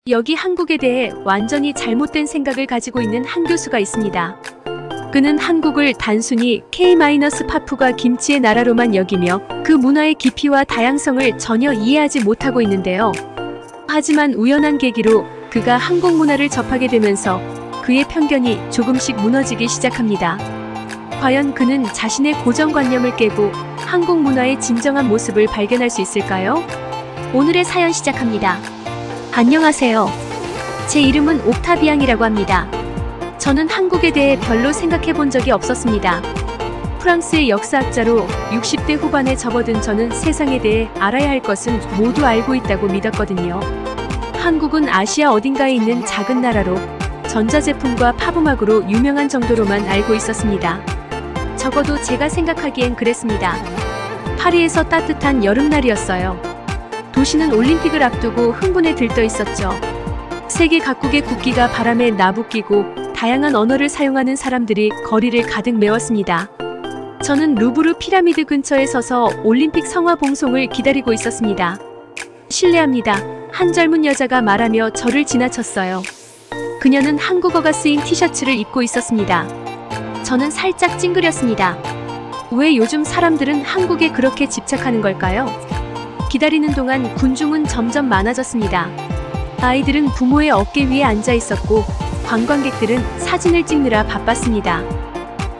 여기 한국에 대해 완전히 잘못된 생각을 가지고 있는 한 교수가 있습니다. 그는 한국을 단순히 K-파푸가 김치의 나라로만 여기며 그 문화의 깊이와 다양성을 전혀 이해하지 못하고 있는데요. 하지만 우연한 계기로 그가 한국 문화를 접하게 되면서 그의 편견이 조금씩 무너지기 시작합니다. 과연 그는 자신의 고정관념을 깨고 한국 문화의 진정한 모습을 발견할 수 있을까요? 오늘의 사연 시작합니다. 안녕하세요. 제 이름은 옥타비앙이라고 합니다. 저는 한국에 대해 별로 생각해 본 적이 없었습니다. 프랑스의 역사학자로 60대 후반에 접어든 저는 세상에 대해 알아야 할 것은 모두 알고 있다고 믿었거든요. 한국은 아시아 어딘가에 있는 작은 나라로 전자제품과 팝음악으로 유명한 정도로만 알고 있었습니다. 적어도 제가 생각하기엔 그랬습니다. 파리에서 따뜻한 여름날이었어요. 도시는 올림픽을 앞두고 흥분에 들떠 있었죠. 세계 각국의 국기가 바람에 나부끼고 다양한 언어를 사용하는 사람들이 거리를 가득 메웠습니다. 저는 루브르 피라미드 근처에 서서 올림픽 성화 봉송을 기다리고 있었습니다. 실례합니다. 한 젊은 여자가 말하며 저를 지나쳤어요. 그녀는 한국어가 쓰인 티셔츠를 입고 있었습니다. 저는 살짝 찡그렸습니다. 왜 요즘 사람들은 한국에 그렇게 집착하는 걸까요? 기다리는 동안 군중은 점점 많아졌습니다. 아이들은 부모의 어깨 위에 앉아 있었고 관광객들은 사진을 찍느라 바빴습니다.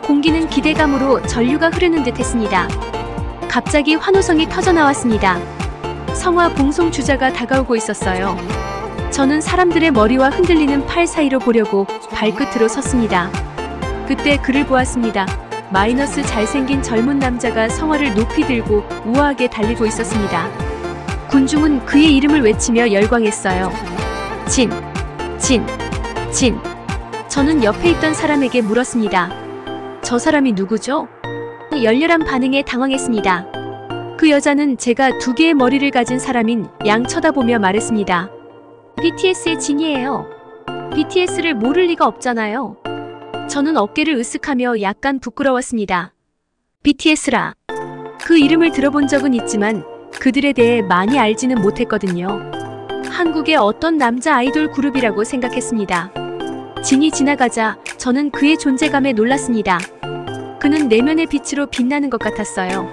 공기는 기대감으로 전류가 흐르는 듯 했습니다. 갑자기 환호성이 터져나왔습니다. 성화 봉송 주자가 다가오고 있었어요. 저는 사람들의 머리와 흔들리는 팔 사이로 보려고 발끝으로 섰습니다. 그때 그를 보았습니다. 마이너스 잘생긴 젊은 남자가 성화를 높이 들고 우아하게 달리고 있었습니다. 군중은 그의 이름을 외치며 열광했어요. 진. 저는 옆에 있던 사람에게 물었습니다. 저 사람이 누구죠? 열렬한 반응에 당황했습니다. 그 여자는 제가 두 개의 머리를 가진 사람인 양 쳐다보며 말했습니다. BTS의 진이에요. BTS를 모를 리가 없잖아요. 저는 어깨를 으쓱하며 약간 부끄러웠습니다. BTS라. 그 이름을 들어본 적은 있지만 그들에 대해 많이 알지는 못했거든요. 한국의 어떤 남자 아이돌 그룹이라고 생각했습니다. 진이 지나가자 저는 그의 존재감에 놀랐습니다. 그는 내면의 빛으로 빛나는 것 같았어요.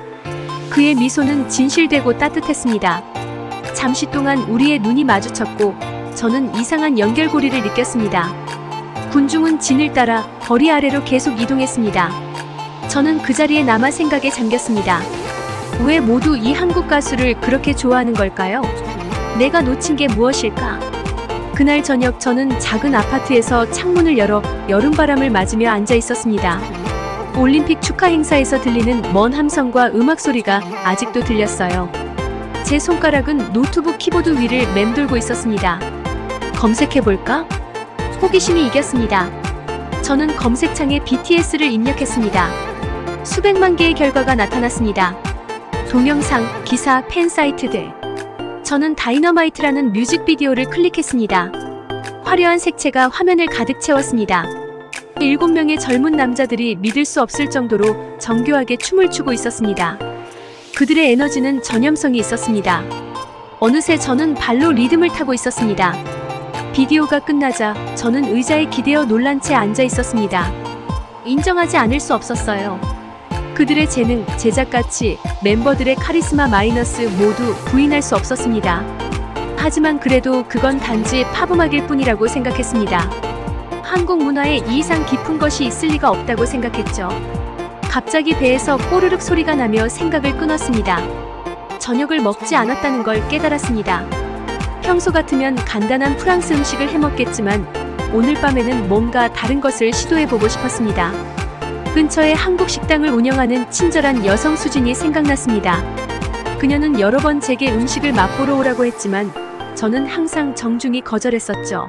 그의 미소는 진실되고 따뜻했습니다. 잠시 동안 우리의 눈이 마주쳤고 저는 이상한 연결고리를 느꼈습니다. 군중은 진을 따라 거리 아래로 계속 이동했습니다. 저는 그 자리에 남아 생각에 잠겼습니다. 왜 모두 이 한국 가수를 그렇게 좋아하는 걸까요? 내가 놓친 게 무엇일까? 그날 저녁 저는 작은 아파트에서 창문을 열어 여름바람을 맞으며 앉아 있었습니다. 올림픽 축하 행사에서 들리는 먼 함성과 음악 소리가 아직도 들렸어요. 제 손가락은 노트북 키보드 위를 맴돌고 있었습니다. 검색해볼까? 호기심이 이겼습니다. 저는 검색창에 BTS를 입력했습니다. 수백만 개의 결과가 나타났습니다. 동영상, 기사, 팬 사이트들. 저는 다이너마이트라는 뮤직비디오를 클릭했습니다. 화려한 색채가 화면을 가득 채웠습니다. 7명의 젊은 남자들이 믿을 수 없을 정도로 정교하게 춤을 추고 있었습니다. 그들의 에너지는 전염성이 있었습니다. 어느새 저는 발로 리듬을 타고 있었습니다. 비디오가 끝나자 저는 의자에 기대어 놀란 채 앉아 있었습니다. 인정하지 않을 수 없었어요. 그들의 재능, 제작가치, 멤버들의 카리스마 마이너스 모두 부인할 수 없었습니다. 하지만 그래도 그건 단지 팝음악일 뿐이라고 생각했습니다. 한국 문화에 이 이상 깊은 것이 있을 리가 없다고 생각했죠. 갑자기 배에서 꼬르륵 소리가 나며 생각을 끊었습니다. 저녁을 먹지 않았다는 걸 깨달았습니다. 평소 같으면 간단한 프랑스 음식을 해먹겠지만 오늘 밤에는 뭔가 다른 것을 시도해보고 싶었습니다. 근처에 한국 식당을 운영하는 친절한 여성 수진이 생각났습니다. 그녀는 여러 번 제게 음식을 맛보러 오라고 했지만 저는 항상 정중히 거절했었죠.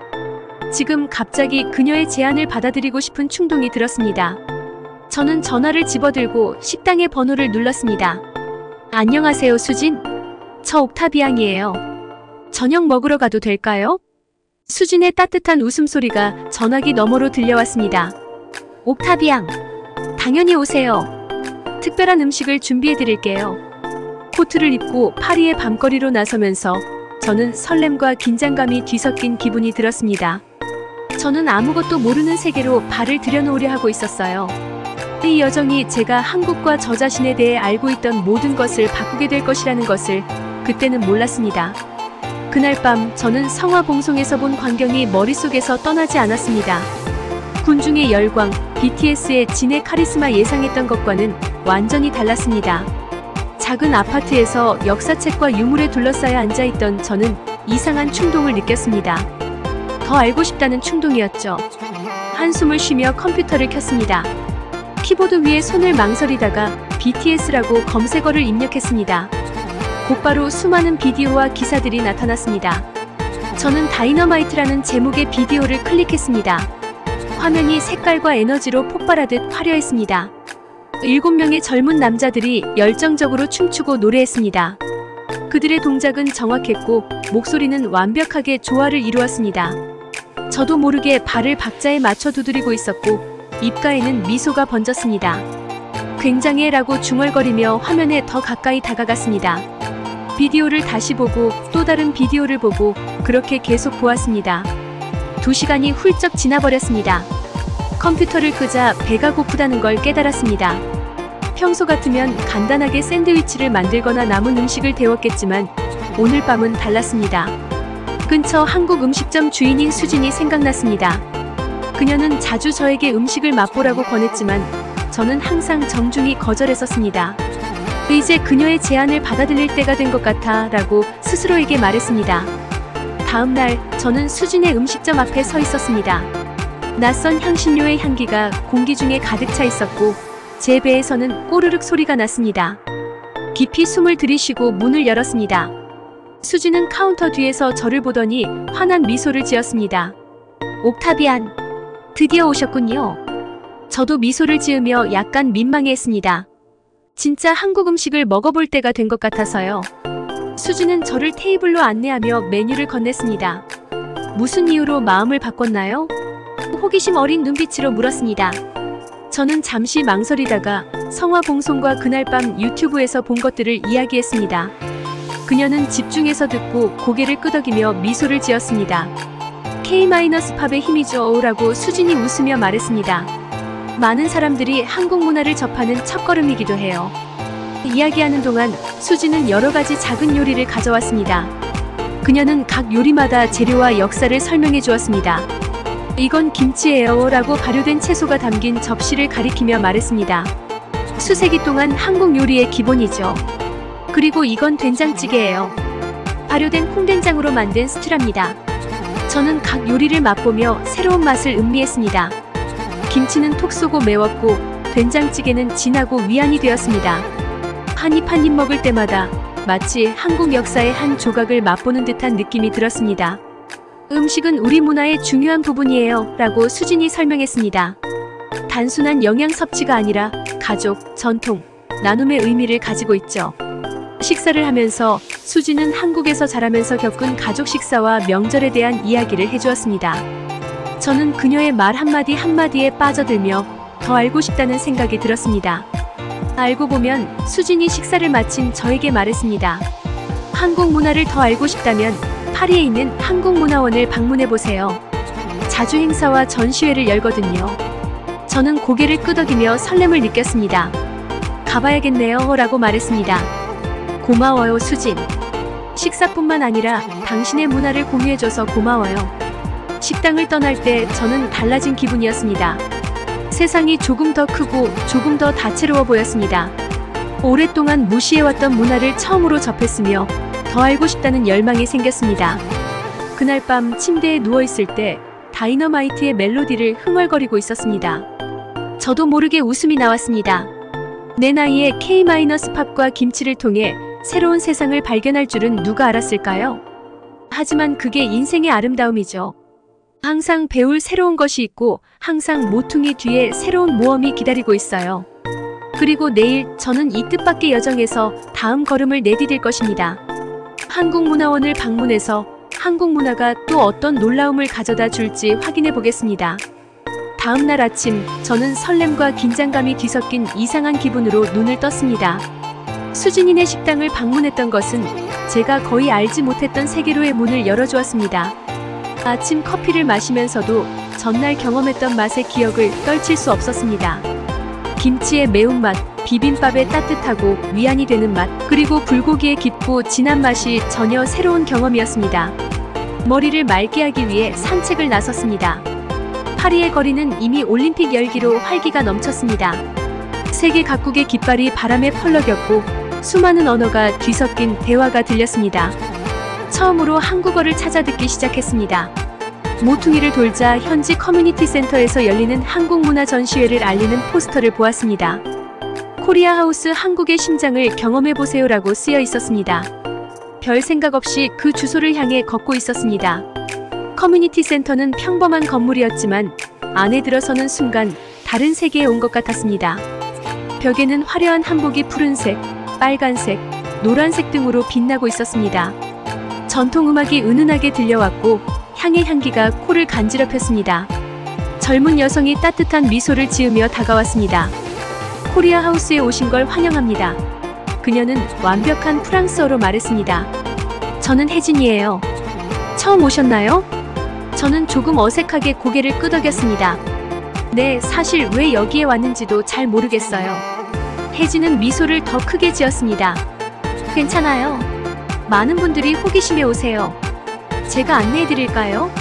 지금 갑자기 그녀의 제안을 받아들이고 싶은 충동이 들었습니다. 저는 전화를 집어들고 식당의 번호를 눌렀습니다. 안녕하세요, 수진. 저 옥타비앙이에요. 저녁 먹으러 가도 될까요? 수진의 따뜻한 웃음소리가 전화기 너머로 들려왔습니다. 옥타비앙, 당연히 오세요. 특별한 음식을 준비해드릴게요. 코트를 입고 파리의 밤거리로 나서면서 저는 설렘과 긴장감이 뒤섞인 기분이 들었습니다. 저는 아무것도 모르는 세계로 발을 들여놓으려 하고 있었어요. 이 여정이 제가 한국과 저 자신에 대해 알고 있던 모든 것을 바꾸게 될 것이라는 것을 그때는 몰랐습니다. 그날 밤 저는 성화봉송에서 본 광경이 머릿속에서 떠나지 않았습니다. 군중의 열광, BTS의 진의 카리스마 예상했던 것과는 완전히 달랐습니다. 작은 아파트에서 역사책과 유물에 둘러싸여 앉아있던 저는 이상한 충동을 느꼈습니다. 더 알고 싶다는 충동이었죠. 한숨을 쉬며 컴퓨터를 켰습니다. 키보드 위에 손을 망설이다가 BTS라고 검색어를 입력했습니다. 곧바로 수많은 비디오와 기사들이 나타났습니다. 저는 다이너마이트라는 제목의 비디오를 클릭했습니다. 화면이 색깔과 에너지로 폭발하듯 화려했습니다. 7명의 젊은 남자들이 열정적으로 춤추고 노래했습니다. 그들의 동작은 정확했고 목소리는 완벽하게 조화를 이루었습니다. 저도 모르게 발을 박자에 맞춰 두드리고 있었고 입가에는 미소가 번졌습니다. 굉장해라고 중얼거리며 화면에 더 가까이 다가갔습니다. 비디오를 다시 보고 또 다른 비디오를 보고 그렇게 계속 보았습니다. 2시간이 훌쩍 지나버렸습니다. 컴퓨터를 끄자 배가 고프다는 걸 깨달았습니다. 평소 같으면 간단하게 샌드위치를 만들거나 남은 음식을 데웠겠지만 오늘 밤은 달랐습니다. 근처 한국 음식점 주인인 수진이 생각났습니다. 그녀는 자주 저에게 음식을 맛보라고 권했지만 저는 항상 정중히 거절했었습니다. 이제 그녀의 제안을 받아들일 때가 된 것 같아 라고 스스로에게 말했습니다. 다음 날 저는 수진의 음식점 앞에 서 있었습니다. 낯선 향신료의 향기가 공기 중에 가득 차 있었고 제 배에서는 꼬르륵 소리가 났습니다. 깊이 숨을 들이쉬고 문을 열었습니다. 수진은 카운터 뒤에서 저를 보더니 환한 미소를 지었습니다. 옥타비안, 드디어 오셨군요. 저도 미소를 지으며 약간 민망해했습니다. 진짜 한국 음식을 먹어볼 때가 된 것 같아서요. 수진은 저를 테이블로 안내하며 메뉴를 건넸습니다. 무슨 이유로 마음을 바꿨나요? 호기심 어린 눈빛으로 물었습니다. 저는 잠시 망설이다가 성화봉송과 그날 밤 유튜브에서 본 것들을 이야기했습니다. 그녀는 집중해서 듣고 고개를 끄덕이며 미소를 지었습니다. K-팝의 힘이죠 라고 수진이 웃으며 말했습니다. 많은 사람들이 한국 문화를 접하는 첫걸음이기도 해요. 이야기하는 동안 수진은 여러 가지 작은 요리를 가져왔습니다. 그녀는 각 요리마다 재료와 역사를 설명해 주었습니다. 이건 김치예요 라고 발효된 채소가 담긴 접시를 가리키며 말했습니다. 수세기 동안 한국 요리의 기본이죠. 그리고 이건 된장찌개예요. 발효된 콩된장으로 만든 스튜랍니다. 저는 각 요리를 맛보며 새로운 맛을 음미했습니다. 김치는 톡 쏘고 매웠고 된장찌개는 진하고 위안이 되었습니다. 한 입 한 입 먹을 때마다 마치 한국 역사의 한 조각을 맛보는 듯한 느낌이 들었습니다. 음식은 우리 문화의 중요한 부분이에요 라고 수진이 설명했습니다. 단순한 영양 섭취가 아니라 가족, 전통, 나눔의 의미를 가지고 있죠. 식사를 하면서 수진은 한국에서 자라면서 겪은 가족 식사와 명절에 대한 이야기를 해주었습니다. 저는 그녀의 말 한마디 한마디에 빠져들며 더 알고 싶다는 생각이 들었습니다. 알고 보면 수진이 식사를 마친 저에게 말했습니다. 한국 문화를 더 알고 싶다면 파리에 있는 한국문화원을 방문해보세요. 자주 행사와 전시회를 열거든요. 저는 고개를 끄덕이며 설렘을 느꼈습니다. 가봐야겠네요 라고 말했습니다. 고마워요 수진. 식사뿐만 아니라 당신의 문화를 공유해줘서 고마워요. 식당을 떠날 때 저는 달라진 기분이었습니다. 세상이 조금 더 크고 조금 더 다채로워 보였습니다. 오랫동안 무시해왔던 문화를 처음으로 접했으며 더 알고 싶다는 열망이 생겼습니다. 그날 밤 침대에 누워있을 때 다이너마이트의 멜로디를 흥얼거리고 있었습니다. 저도 모르게 웃음이 나왔습니다. 내 나이에 K-팝과 김치를 통해 새로운 세상을 발견할 줄은 누가 알았을까요? 하지만 그게 인생의 아름다움이죠. 항상 배울 새로운 것이 있고 항상 모퉁이 뒤에 새로운 모험이 기다리고 있어요. 그리고 내일 저는 이 뜻밖의 여정에서 다음 걸음을 내디딜 것입니다. 한국문화원을 방문해서 한국 문화가 또 어떤 놀라움을 가져다 줄지 확인해 보겠습니다. 다음 날 아침 저는 설렘과 긴장감이 뒤섞인 이상한 기분으로 눈을 떴습니다. 수진이네 식당을 방문했던 것은 제가 거의 알지 못했던 세계로의 문을 열어주었습니다. 아침 커피를 마시면서도 전날 경험했던 맛의 기억을 떨칠 수 없었습니다. 김치의 매운맛, 비빔밥의 따뜻하고 위안이 되는 맛, 그리고 불고기의 깊고 진한 맛이 전혀 새로운 경험이었습니다. 머리를 맑게 하기 위해 산책을 나섰습니다. 파리의 거리는 이미 올림픽 열기로 활기가 넘쳤습니다. 세계 각국의 깃발이 바람에 펄럭였고 수많은 언어가 뒤섞인 대화가 들렸습니다. 처음으로 한국어를 찾아 듣기 시작했습니다. 모퉁이를 돌자 현지 커뮤니티 센터에서 열리는 한국 문화 전시회를 알리는 포스터를 보았습니다. 코리아 하우스 한국의 심장을 경험해보세요라고 쓰여 있었습니다. 별 생각 없이 그 주소를 향해 걷고 있었습니다. 커뮤니티 센터는 평범한 건물이었지만 안에 들어서는 순간 다른 세계에 온 것 같았습니다. 벽에는 화려한 한복이 푸른색, 빨간색, 노란색 등으로 빛나고 있었습니다. 전통음악이 은은하게 들려왔고 향의 향기가 코를 간지럽혔습니다. 젊은 여성이 따뜻한 미소를 지으며 다가왔습니다. 코리아 하우스에 오신 걸 환영합니다. 그녀는 완벽한 프랑스어로 말했습니다. 저는 혜진이에요. 처음 오셨나요? 저는 조금 어색하게 고개를 끄덕였습니다. 네, 사실 왜 여기에 왔는지도 잘 모르겠어요. 혜진은 미소를 더 크게 지었습니다. 괜찮아요. 많은 분들이 호기심에 오세요. 제가 안내해드릴까요?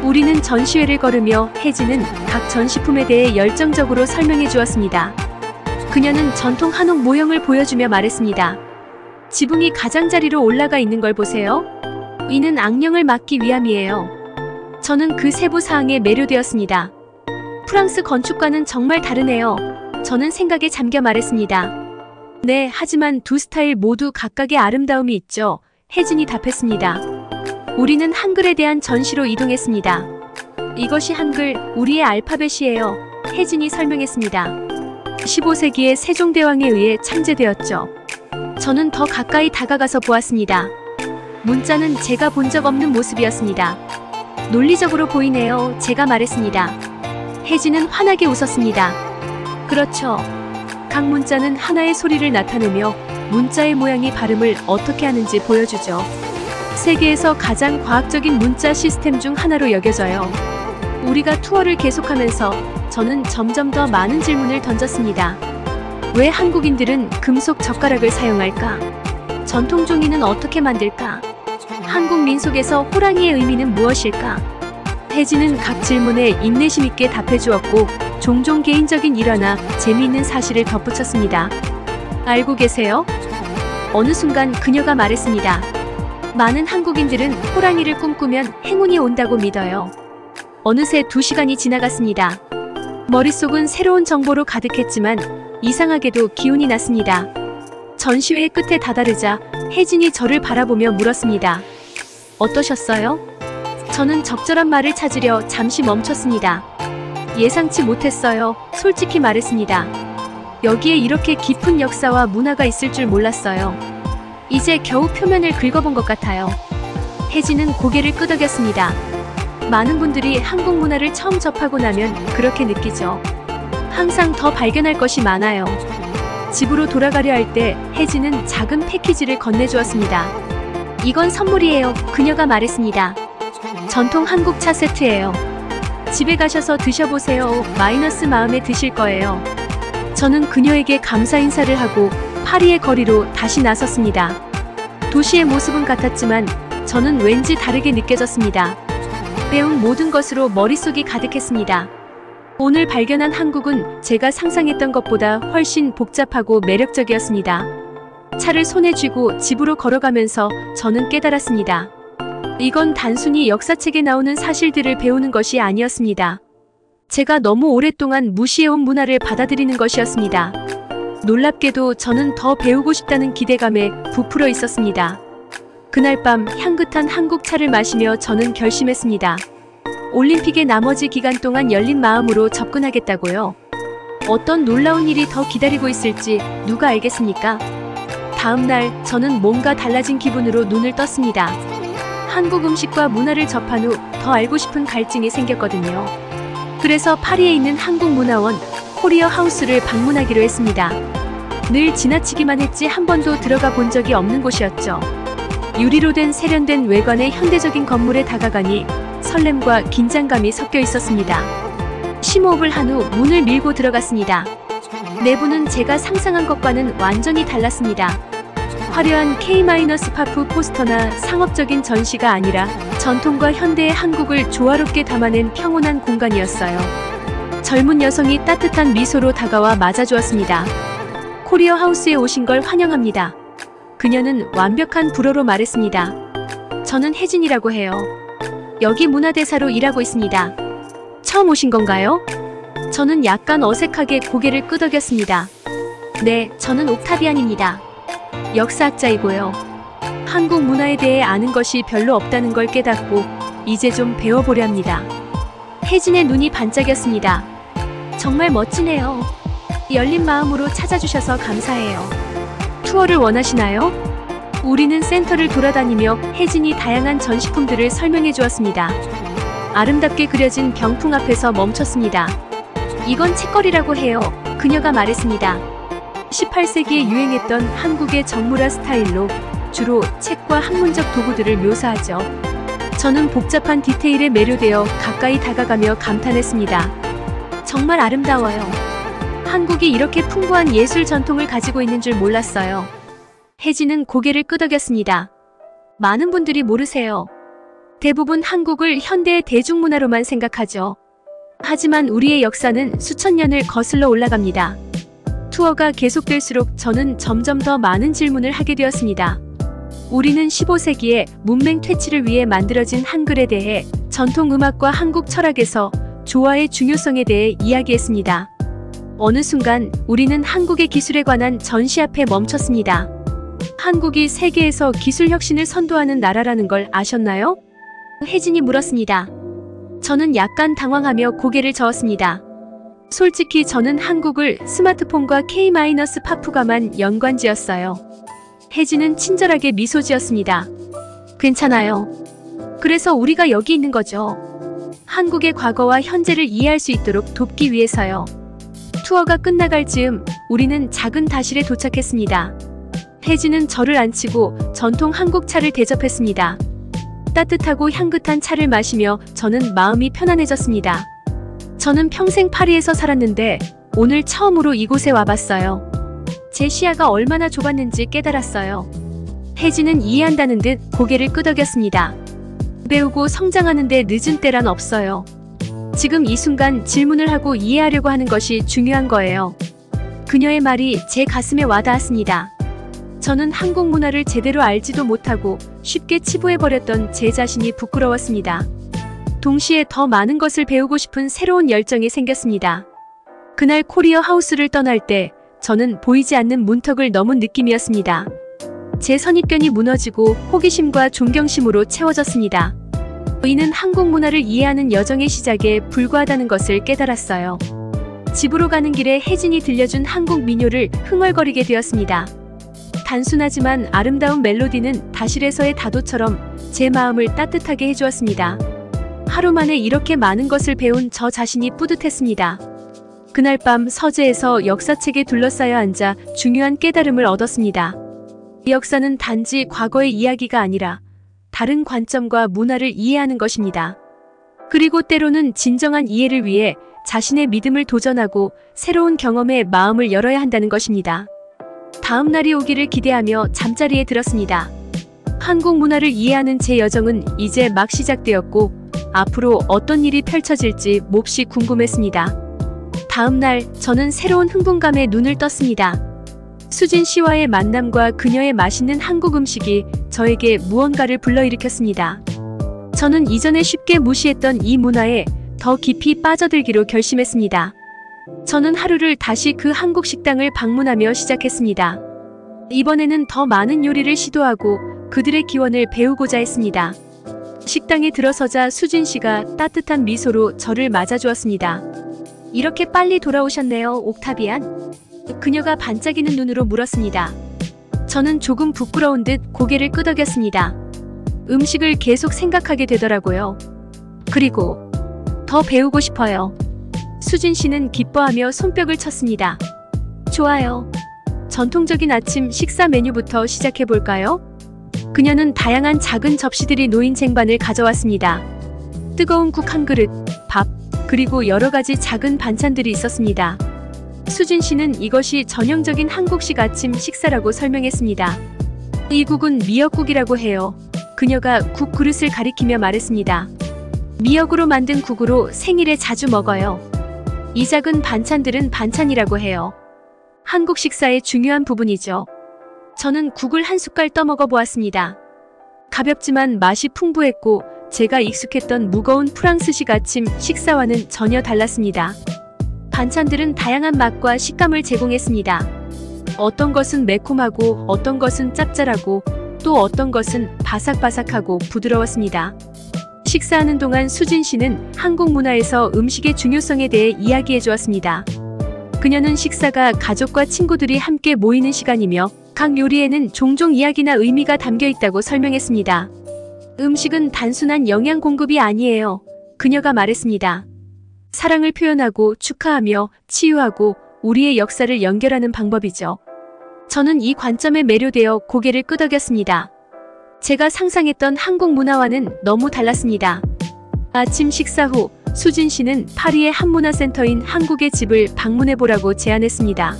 우리는 전시회를 걸으며 혜진은 각 전시품에 대해 열정적으로 설명해 주었습니다. 그녀는 전통 한옥 모형을 보여주며 말했습니다. 지붕이 가장자리로 올라가 있는 걸 보세요. 이는 악령을 막기 위함이에요. 저는 그 세부 사항에 매료되었습니다. 프랑스 건축과는 정말 다르네요. 저는 생각에 잠겨 말했습니다. 네, 하지만 두 스타일 모두 각각의 아름다움이 있죠. 혜진이 답했습니다. 우리는 한글에 대한 전시로 이동했습니다. 이것이 한글, 우리의 알파벳이에요. 혜진이 설명했습니다. 15세기의 세종대왕에 의해 창제되었죠. 저는 더 가까이 다가가서 보았습니다. 문자는 제가 본 적 없는 모습이었습니다. 논리적으로 보이네요. 제가 말했습니다. 혜진은 환하게 웃었습니다. 그렇죠. 각 문자는 하나의 소리를 나타내며 문자의 모양이 발음을 어떻게 하는지 보여주죠. 세계에서 가장 과학적인 문자 시스템 중 하나로 여겨져요. 우리가 투어를 계속하면서 저는 점점 더 많은 질문을 던졌습니다. 왜 한국인들은 금속 젓가락을 사용할까? 전통 종이는 어떻게 만들까? 한국 민속에서 호랑이의 의미는 무엇일까? 혜진은 각 질문에 인내심 있게 답해주었고 종종 개인적인 일화나 재미있는 사실을 덧붙였습니다. 알고 계세요? 어느 순간 그녀가 말했습니다. 많은 한국인들은 호랑이를 꿈꾸면 행운이 온다고 믿어요. 어느새 2시간이 지나갔습니다. 머릿속은 새로운 정보로 가득했지만 이상하게도 기운이 났습니다. 전시회의 끝에 다다르자 혜진이 저를 바라보며 물었습니다. 어떠셨어요? 저는 적절한 말을 찾으려 잠시 멈췄습니다. 예상치 못했어요. 솔직히 말했습니다. 여기에 이렇게 깊은 역사와 문화가 있을 줄 몰랐어요. 이제 겨우 표면을 긁어본 것 같아요. 혜진은 고개를 끄덕였습니다. 많은 분들이 한국 문화를 처음 접하고 나면 그렇게 느끼죠. 항상 더 발견할 것이 많아요. 집으로 돌아가려 할 때 혜진은 작은 패키지를 건네주었습니다. 이건 선물이에요. 그녀가 말했습니다. 전통 한국 차 세트예요. 집에 가셔서 드셔보세요. 마이너스 마음에 드실 거예요. 저는 그녀에게 감사 인사를 하고 파리의 거리로 다시 나섰습니다. 도시의 모습은 같았지만 저는 왠지 다르게 느껴졌습니다. 배운 모든 것으로 머릿속이 가득했습니다. 오늘 발견한 한국은 제가 상상했던 것보다 훨씬 복잡하고 매력적이었습니다. 차를 손에 쥐고 집으로 걸어가면서 저는 깨달았습니다. 이건 단순히 역사책에 나오는 사실들을 배우는 것이 아니었습니다. 제가 너무 오랫동안 무시해온 문화를 받아들이는 것이었습니다. 놀랍게도 저는 더 배우고 싶다는 기대감에 부풀어 있었습니다. 그날 밤 향긋한 한국 차를 마시며 저는 결심했습니다. 올림픽의 나머지 기간 동안 열린 마음으로 접근하겠다고요. 어떤 놀라운 일이 더 기다리고 있을지 누가 알겠습니까? 다음 날 저는 뭔가 달라진 기분으로 눈을 떴습니다. 한국 음식과 문화를 접한 후 더 알고 싶은 갈증이 생겼거든요. 그래서 파리에 있는 한국문화원 코리아 하우스를 방문하기로 했습니다. 늘 지나치기만 했지 한 번도 들어가 본 적이 없는 곳이었죠. 유리로 된 세련된 외관의 현대적인 건물에 다가가니 설렘과 긴장감이 섞여 있었습니다. 심호흡을 한 후 문을 밀고 들어갔습니다. 내부는 제가 상상한 것과는 완전히 달랐습니다. 화려한 K-파프 포스터나 상업적인 전시가 아니라 전통과 현대의 한국을 조화롭게 담아낸 평온한 공간이었어요. 젊은 여성이 따뜻한 미소로 다가와 맞아주었습니다. 코리어 하우스에 오신 걸 환영합니다. 그녀는 완벽한 불어로 말했습니다. 저는 혜진이라고 해요. 여기 문화대사로 일하고 있습니다. 처음 오신 건가요? 저는 약간 어색하게 고개를 끄덕였습니다. 네, 저는 옥타비안입니다. 역사학자이고요. 한국 문화에 대해 아는 것이 별로 없다는 걸 깨닫고 이제 좀 배워보려 합니다. 혜진의 눈이 반짝였습니다. 정말 멋지네요. 열린 마음으로 찾아주셔서 감사해요. 투어를 원하시나요? 우리는 센터를 돌아다니며 혜진이 다양한 전시품들을 설명해 주었습니다. 아름답게 그려진 병풍 앞에서 멈췄습니다. 이건 책거리라고 해요. 그녀가 말했습니다. 18세기에 유행했던 한국의 정물화 스타일로 주로 책과 학문적 도구들을 묘사하죠. 저는 복잡한 디테일에 매료되어 가까이 다가가며 감탄했습니다. 정말 아름다워요. 한국이 이렇게 풍부한 예술 전통을 가지고 있는 줄 몰랐어요. 혜진은 고개를 끄덕였습니다. 많은 분들이 모르세요. 대부분 한국을 현대의 대중문화로만 생각하죠. 하지만 우리의 역사는 수천 년을 거슬러 올라갑니다. 투어가 계속될수록 저는 점점 더 많은 질문을 하게 되었습니다. 우리는 15세기에 문맹 퇴치를 위해 만들어진 한글에 대해 전통 음악과 한국 철학에서 조화의 중요성에 대해 이야기했습니다. 어느 순간 우리는 한국의 기술에 관한 전시 앞에 멈췄습니다. 한국이 세계에서 기술 혁신을 선도하는 나라라는 걸 아셨나요? 혜진이 물었습니다. 저는 약간 당황하며 고개를 저었습니다. 솔직히 저는 한국을 스마트폰과 K-파프가만 연관지었어요. 혜진은 친절하게 미소 지었습니다. 괜찮아요. 그래서 우리가 여기 있는 거죠. 한국의 과거와 현재를 이해할 수 있도록 돕기 위해서요. 투어가 끝나갈 즈음 우리는 작은 다실에 도착했습니다. 혜진은 저를 앉히고 전통 한국 차를 대접했습니다. 따뜻하고 향긋한 차를 마시며 저는 마음이 편안해졌습니다. 저는 평생 파리에서 살았는데 오늘 처음으로 이곳에 와봤어요. 제 시야가 얼마나 좁았는지 깨달았어요. 혜진은 이해한다는 듯 고개를 끄덕였습니다. 배우고 성장하는데 늦은 때란 없어요. 지금 이 순간 질문을 하고 이해하려고 하는 것이 중요한 거예요. 그녀의 말이 제 가슴에 와닿았습니다. 저는 한국 문화를 제대로 알지도 못하고 쉽게 치부해버렸던 제 자신이 부끄러웠습니다. 동시에 더 많은 것을 배우고 싶은 새로운 열정이 생겼습니다. 그날 코리어 하우스를 떠날 때 저는 보이지 않는 문턱을 넘은 느낌이었습니다. 제 선입견이 무너지고 호기심과 존경심으로 채워졌습니다. 이는 한국 문화를 이해하는 여정의 시작에 불과하다는 것을 깨달았어요. 집으로 가는 길에 혜진이 들려준 한국 민요를 흥얼거리게 되었습니다. 단순하지만 아름다운 멜로디는 다실에서의 다도처럼 제 마음을 따뜻하게 해주었습니다. 하루 만에 이렇게 많은 것을 배운 저 자신이 뿌듯했습니다. 그날 밤 서재에서 역사책에 둘러싸여 앉아 중요한 깨달음을 얻었습니다. 이 역사는 단지 과거의 이야기가 아니라 다른 관점과 문화를 이해하는 것입니다. 그리고 때로는 진정한 이해를 위해 자신의 믿음을 도전하고 새로운 경험에 마음을 열어야 한다는 것입니다. 다음 날이 오기를 기대하며 잠자리에 들었습니다. 한국 문화를 이해하는 제 여정은 이제 막 시작되었고 앞으로 어떤 일이 펼쳐질지 몹시 궁금했습니다. 다음 날 저는 새로운 흥분감에 눈을 떴습니다. 수진 씨와의 만남과 그녀의 맛있는 한국 음식이 저에게 무언가를 불러일으켰습니다. 저는 이전에 쉽게 무시했던 이 문화에 더 깊이 빠져들기로 결심했습니다. 저는 하루를 다시 그 한국 식당을 방문하며 시작했습니다. 이번에는 더 많은 요리를 시도하고 그들의 기원을 배우고자 했습니다. 식당에 들어서자 수진 씨가 따뜻한 미소로 저를 맞아주었습니다. 이렇게 빨리 돌아오셨네요, 옥타비안? 그녀가 반짝이는 눈으로 물었습니다. 저는 조금 부끄러운 듯 고개를 끄덕였습니다. 음식을 계속 생각하게 되더라고요. 그리고 더 배우고 싶어요. 수진 씨는 기뻐하며 손뼉을 쳤습니다. 좋아요. 전통적인 아침 식사 메뉴부터 시작해볼까요? 그녀는 다양한 작은 접시들이 놓인 쟁반을 가져왔습니다. 뜨거운 국 한 그릇, 밥, 그리고 여러 가지 작은 반찬들이 있었습니다. 수진 씨는 이것이 전형적인 한국식 아침 식사라고 설명했습니다. 이 국은 미역국이라고 해요. 그녀가 국 그릇을 가리키며 말했습니다. 미역으로 만든 국으로 생일에 자주 먹어요. 이 작은 반찬들은 반찬이라고 해요. 한국 식사의 중요한 부분이죠. 저는 국을 한 숟갈 떠먹어 보았습니다. 가볍지만 맛이 풍부했고 제가 익숙했던 무거운 프랑스식 아침 식사와는 전혀 달랐습니다. 반찬들은 다양한 맛과 식감을 제공했습니다. 어떤 것은 매콤하고 어떤 것은 짭짤하고 또 어떤 것은 바삭바삭하고 부드러웠습니다. 식사하는 동안 수진 씨는 한국 문화에서 음식의 중요성에 대해 이야기해 주었습니다. 그녀는 식사가 가족과 친구들이 함께 모이는 시간이며 각 요리에는 종종 이야기나 의미가 담겨 있다고 설명했습니다. 음식은 단순한 영양 공급이 아니에요. 그녀가 말했습니다. 사랑을 표현하고 축하하며 치유하고 우리의 역사를 연결하는 방법이죠. 저는 이 관점에 매료되어 고개를 끄덕였습니다. 제가 상상했던 한국 문화와는 너무 달랐습니다. 아침 식사 후 수진 씨는 파리의 한문화센터인 한국의 집을 방문해보라고 제안했습니다.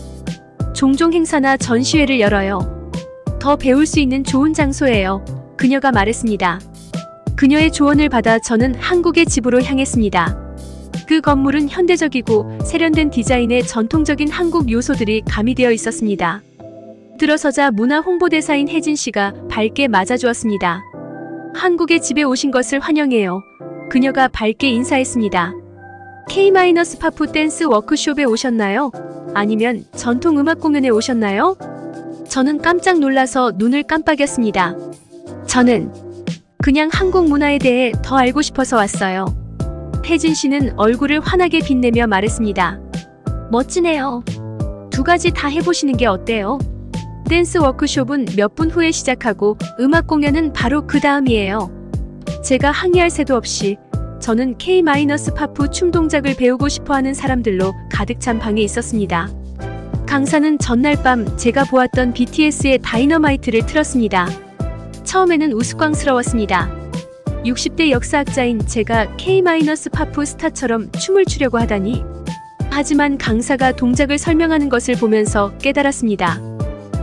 종종 행사나 전시회를 열어요. 더 배울 수 있는 좋은 장소예요. 그녀가 말했습니다. 그녀의 조언을 받아 저는 한국의 집으로 향했습니다. 그 건물은 현대적이고 세련된 디자인에 전통적인 한국 요소들이 가미되어 있었습니다. 들어서자 문화 홍보대사인 혜진 씨가 밝게 맞아주었습니다. 한국의 집에 오신 것을 환영해요. 그녀가 밝게 인사했습니다. K-파프 댄스 워크숍에 오셨나요? 아니면 전통 음악 공연에 오셨나요? 저는 깜짝 놀라서 눈을 깜빡였습니다. 저는 그냥 한국 문화에 대해 더 알고 싶어서 왔어요. 혜진 씨는 얼굴을 환하게 빛내며 말했습니다. 멋지네요. 두 가지 다 해보시는 게 어때요? 댄스 워크숍은 몇 분 후에 시작하고 음악 공연은 바로 그 다음이에요. 제가 항의할 새도 없이 저는 K-파프 춤 동작을 배우고 싶어하는 사람들로 가득 찬 방에 있었습니다. 강사는 전날 밤 제가 보았던 BTS의 다이너마이트를 틀었습니다. 처음에는 우스꽝스러웠습니다. 60대 역사학자인 제가 K-파프 스타처럼 춤을 추려고 하다니. 하지만 강사가 동작을 설명하는 것을 보면서 깨달았습니다.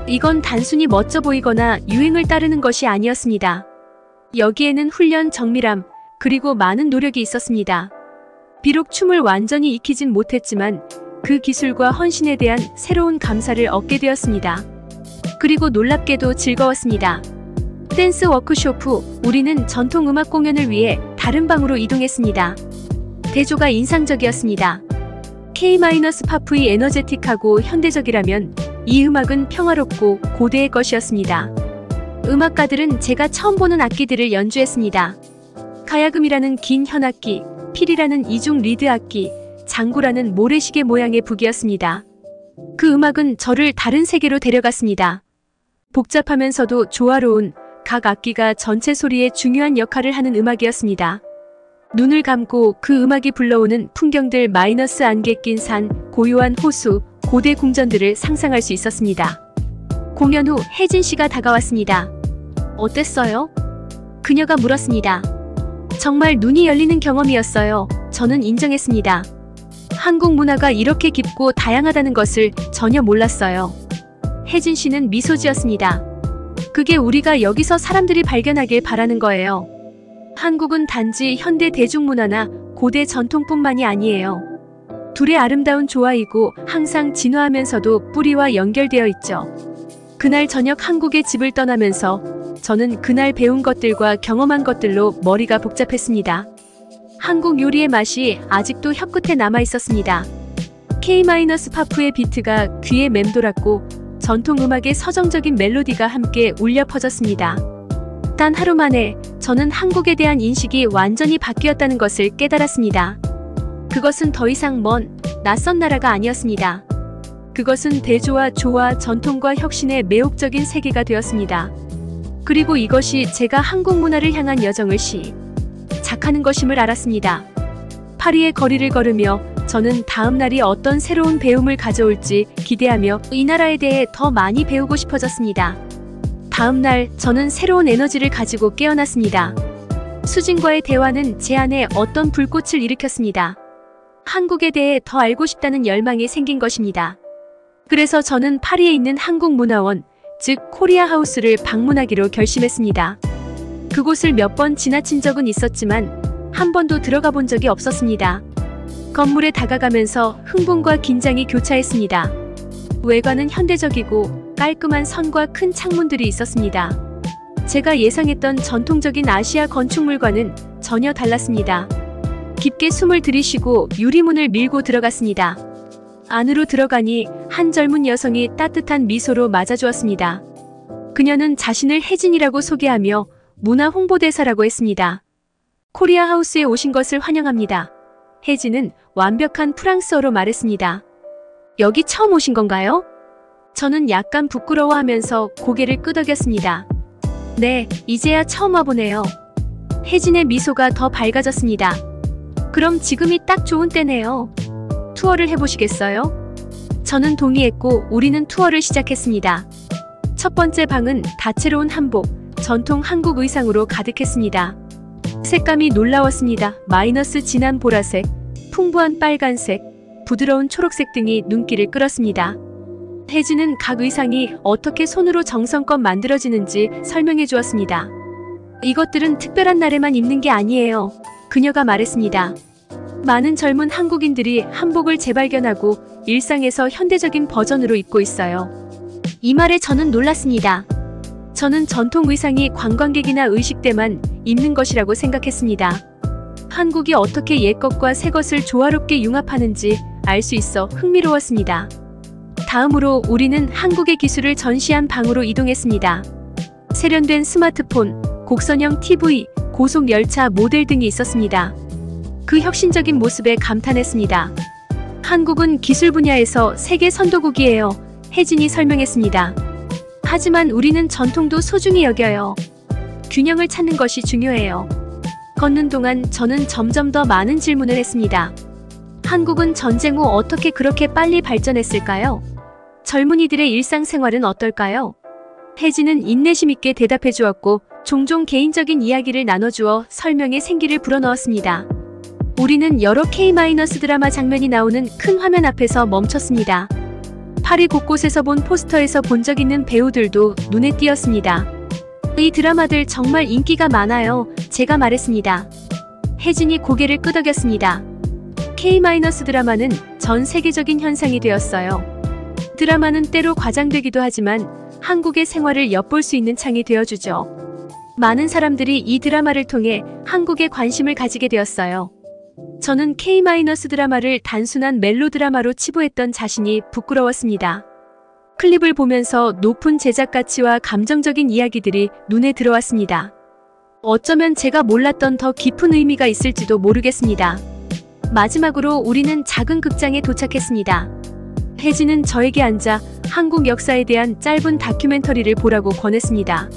이건 단순히 멋져 보이거나 유행을 따르는 것이 아니었습니다. 여기에는 훈련, 정밀함, 그리고 많은 노력이 있었습니다. 비록 춤을 완전히 익히진 못했지만 그 기술과 헌신에 대한 새로운 감사를 얻게 되었습니다. 그리고 놀랍게도 즐거웠습니다. 댄스 워크숍 후 우리는 전통 음악 공연을 위해 다른 방으로 이동했습니다. 대조가 인상적이었습니다. K-파프의 에너제틱하고 현대적이라면 이 음악은 평화롭고 고대의 것이었습니다. 음악가들은 제가 처음 보는 악기들을 연주했습니다. 가야금이라는 긴 현악기, 필이라는 이중 리드 악기, 장구라는 모래시계 모양의 북이었습니다. 그 음악은 저를 다른 세계로 데려갔습니다. 복잡하면서도 조화로운 각 악기가 전체 소리에 중요한 역할을 하는 음악이었습니다. 눈을 감고 그 음악이 불러오는 풍경들, 마이너스 안개 낀 산, 고요한 호수, 고대 궁전들을 상상할 수 있었습니다. 공연 후 혜진 씨가 다가왔습니다. 어땠어요? 그녀가 물었습니다. 정말 눈이 열리는 경험이었어요. 저는 인정했습니다. 한국 문화가 이렇게 깊고 다양하다는 것을 전혀 몰랐어요. 혜진 씨는 미소 지었습니다. 그게 우리가 여기서 사람들이 발견하길 바라는 거예요. 한국은 단지 현대 대중문화나 고대 전통뿐만이 아니에요. 둘의 아름다운 조화이고 항상 진화하면서도 뿌리와 연결되어 있죠. 그날 저녁 한국의 집을 떠나면서 저는 그날 배운 것들과 경험한 것들로 머리가 복잡했습니다. 한국 요리의 맛이 아직도 혀끝에 남아 있었습니다. K-파프의 비트가 귀에 맴돌았고 전통 음악의 서정적인 멜로디가 함께 울려 퍼졌습니다. 단 하루 만에 저는 한국에 대한 인식이 완전히 바뀌었다는 것을 깨달았습니다. 그것은 더 이상 먼, 낯선 나라가 아니었습니다. 그것은 대조와 조화, 전통과 혁신의 매혹적인 세계가 되었습니다. 그리고 이것이 제가 한국 문화를 향한 여정을 시작하는 것임을 알았습니다. 파리의 거리를 걸으며 저는 다음 날이 어떤 새로운 배움을 가져올지 기대하며 이 나라에 대해 더 많이 배우고 싶어졌습니다. 다음 날 저는 새로운 에너지를 가지고 깨어났습니다. 수진과의 대화는 제 안에 어떤 불꽃을 일으켰습니다. 한국에 대해 더 알고 싶다는 열망이 생긴 것입니다. 그래서 저는 파리에 있는 한국문화원, 즉 코리아 하우스를 방문하기로 결심했습니다. 그곳을 몇 번 지나친 적은 있었지만 한 번도 들어가 본 적이 없었습니다. 건물에 다가가면서 흥분과 긴장이 교차했습니다. 외관은 현대적이고 깔끔한 선과 큰 창문들이 있었습니다. 제가 예상했던 전통적인 아시아 건축물과는 전혀 달랐습니다. 깊게 숨을 들이쉬고 유리문을 밀고 들어갔습니다. 안으로 들어가니 한 젊은 여성이 따뜻한 미소로 맞아주었습니다. 그녀는 자신을 혜진이라고 소개하며 문화 홍보대사라고 했습니다. 코리아 하우스에 오신 것을 환영합니다. 혜진은 완벽한 프랑스어로 말했습니다. 여기 처음 오신 건가요? 저는 약간 부끄러워하면서 고개를 끄덕였습니다. 네, 이제야 처음 와보네요. 혜진의 미소가 더 밝아졌습니다. 그럼 지금이 딱 좋은 때네요. 투어를 해보시겠어요? 저는 동의했고 우리는 투어를 시작했습니다. 첫 번째 방은 다채로운 한복, 전통 한국 의상으로 가득했습니다. 색감이 놀라웠습니다. 마이너스 진한 보라색, 풍부한 빨간색, 부드러운 초록색 등이 눈길을 끌었습니다. 혜진은 각 의상이 어떻게 손으로 정성껏 만들어지는지 설명해 주었습니다. 이것들은 특별한 날에만 입는 게 아니에요. 그녀가 말했습니다. 많은 젊은 한국인들이 한복을 재발견하고 일상에서 현대적인 버전으로 입고 있어요. 이 말에 저는 놀랐습니다. 저는 전통 의상이 관광객이나 의식 때만 입는 것이라고 생각했습니다. 한국이 어떻게 옛것과 새것을 조화롭게 융합하는지 알 수 있어 흥미로웠습니다. 다음으로 우리는 한국의 기술을 전시한 방으로 이동했습니다. 세련된 스마트폰, 곡선형 TV, 고속 열차 모델 등이 있었습니다. 그 혁신적인 모습에 감탄했습니다. 한국은 기술 분야에서 세계 선도국이에요. 혜진이 설명했습니다. 하지만 우리는 전통도 소중히 여겨요. 균형을 찾는 것이 중요해요. 걷는 동안 저는 점점 더 많은 질문을 했습니다. 한국은 전쟁 후 어떻게 그렇게 빨리 발전했을까요? 젊은이들의 일상생활은 어떨까요? 혜진은 인내심 있게 대답해 주었고 종종 개인적인 이야기를 나눠주어 설명에 생기를 불어넣었습니다. 우리는 여러 K-드라마 장면이 나오는 큰 화면 앞에서 멈췄습니다. 파리 곳곳에서 본 포스터에서 본 적 있는 배우들도 눈에 띄었습니다. 이 드라마들 정말 인기가 많아요. 제가 말했습니다. 혜진이 고개를 끄덕였습니다. K-드라마는 전 세계적인 현상이 되었어요. 드라마는 때로 과장되기도 하지만 한국의 생활을 엿볼 수 있는 창이 되어주죠. 많은 사람들이 이 드라마를 통해 한국에 관심을 가지게 되었어요. 저는 K-드라마를 단순한 멜로드라마로 치부했던 자신이 부끄러웠습니다. 클립을 보면서 높은 제작 가치와 감정적인 이야기들이 눈에 들어왔습니다. 어쩌면 제가 몰랐던 더 깊은 의미가 있을지도 모르겠습니다. 마지막으로 우리는 작은 극장에 도착했습니다. 혜진은 저에게 앉아 한국 역사에 대한 짧은 다큐멘터리를 보라고 권했습니다.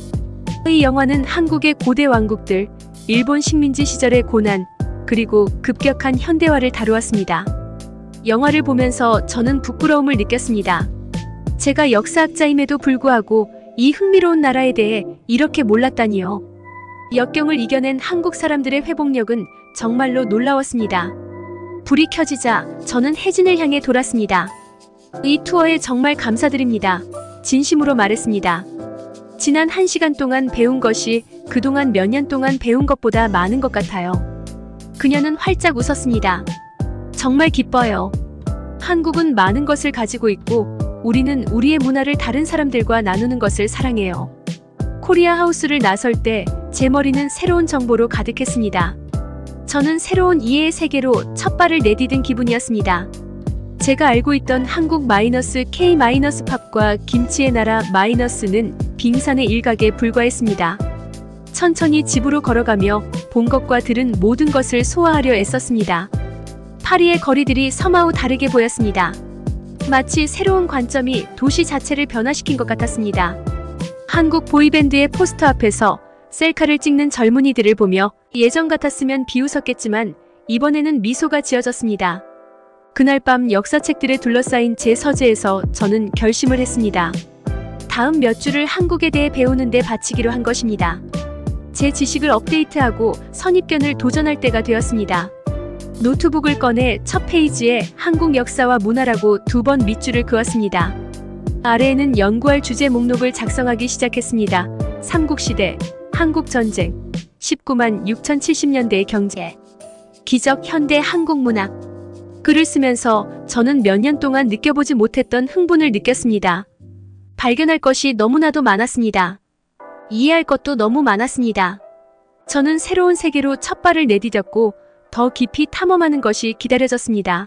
이 영화는 한국의 고대 왕국들, 일본 식민지 시절의 고난, 그리고 급격한 현대화를 다루었습니다. 영화를 보면서 저는 부끄러움을 느꼈습니다. 제가 역사학자임에도 불구하고 이 흥미로운 나라에 대해 이렇게 몰랐다니요. 역경을 이겨낸 한국 사람들의 회복력은 정말로 놀라웠습니다. 불이 켜지자 저는 혜진을 향해 돌았습니다. 이 투어에 정말 감사드립니다. 진심으로 말했습니다. 지난 1시간 동안 배운 것이 그동안 몇 년 동안 배운 것보다 많은 것 같아요. 그녀는 활짝 웃었습니다. 정말 기뻐요. 한국은 많은 것을 가지고 있고 우리는 우리의 문화를 다른 사람들과 나누는 것을 사랑해요. 코리아 하우스를 나설 때 제 머리는 새로운 정보로 가득했습니다. 저는 새로운 이해의 세계로 첫 발을 내디딘 기분이었습니다. 제가 알고 있던 한국 마이너스 K 마이너스 팝과 김치의 나라 마이너스는 빙산의 일각에 불과했습니다. 천천히 집으로 걸어가며 본 것과 들은 모든 것을 소화하려 애썼습니다. 파리의 거리들이 서마우 다르게 보였습니다. 마치 새로운 관점이 도시 자체를 변화시킨 것 같았습니다. 한국 보이밴드의 포스터 앞에서 셀카를 찍는 젊은이들을 보며 예전 같았으면 비웃었겠지만 이번에는 미소가 지어졌습니다. 그날 밤 역사책들에 둘러싸인 제 서재에서 저는 결심을 했습니다. 다음 몇 주를 한국에 대해 배우는 데 바치기로 한 것입니다. 제 지식을 업데이트하고 선입견을 도전할 때가 되었습니다. 노트북을 꺼내 첫 페이지에 한국 역사와 문화라고 2번 밑줄을 그었습니다. 아래에는 연구할 주제 목록을 작성하기 시작했습니다. 삼국시대, 한국전쟁, 19만 6070년대의 경제, 기적 현대 한국문학. 글을 쓰면서 저는 몇 년 동안 느껴보지 못했던 흥분을 느꼈습니다. 발견할 것이 너무나도 많았습니다. 이해할 것도 너무 많았습니다. 저는 새로운 세계로 첫 발을 내디뎠고 더 깊이 탐험하는 것이 기다려졌습니다.